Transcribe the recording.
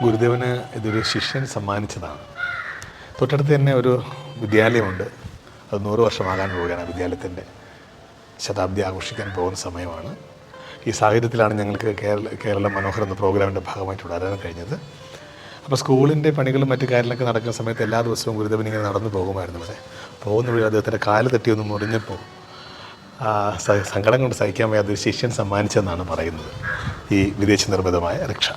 ഗുരുദേവന് ഇതൊരു ശിഷ്യൻ സമ്മാനിച്ചതാണ്. തൊട്ടടുത്ത് തന്നെ ഒരു വിദ്യാലയമുണ്ട്. അത് 100 വർഷമാകാൻ പോവുകയാണ്. വിദ്യാലയത്തിൻ്റെ ശതാബ്ദി ആഘോഷിക്കാൻ പോകുന്ന സമയമാണ്. ഈ സാഹചര്യത്തിലാണ് ഞങ്ങൾക്ക് കേരള മനോഹർ എന്ന പ്രോഗ്രാമിൻ്റെ ഭാഗമായിട്ട് വരാൻ കഴിഞ്ഞത്. അപ്പോൾ സ്കൂളിൻ്റെ പണികളും മറ്റു കാര്യങ്ങളൊക്കെ നടക്കുന്ന സമയത്ത് എല്ലാ ദിവസവും ഗുരുദേവൻ ഇങ്ങനെ നടന്നു പോകുമായിരുന്നു. പക്ഷേ പോകുന്ന വഴി അദ്ദേഹത്തിൻ്റെ കാല് തട്ടിയൊന്ന് മുറിഞ്ഞപ്പോൾ സങ്കടം കൊണ്ട് സഹിക്കാൻ വയ്യാതെ ശിഷ്യൻ സമ്മാനിച്ചെന്നാണ് പറയുന്നത് ഈ വിദേശ നിർമ്മിതമായ റിക്ഷ.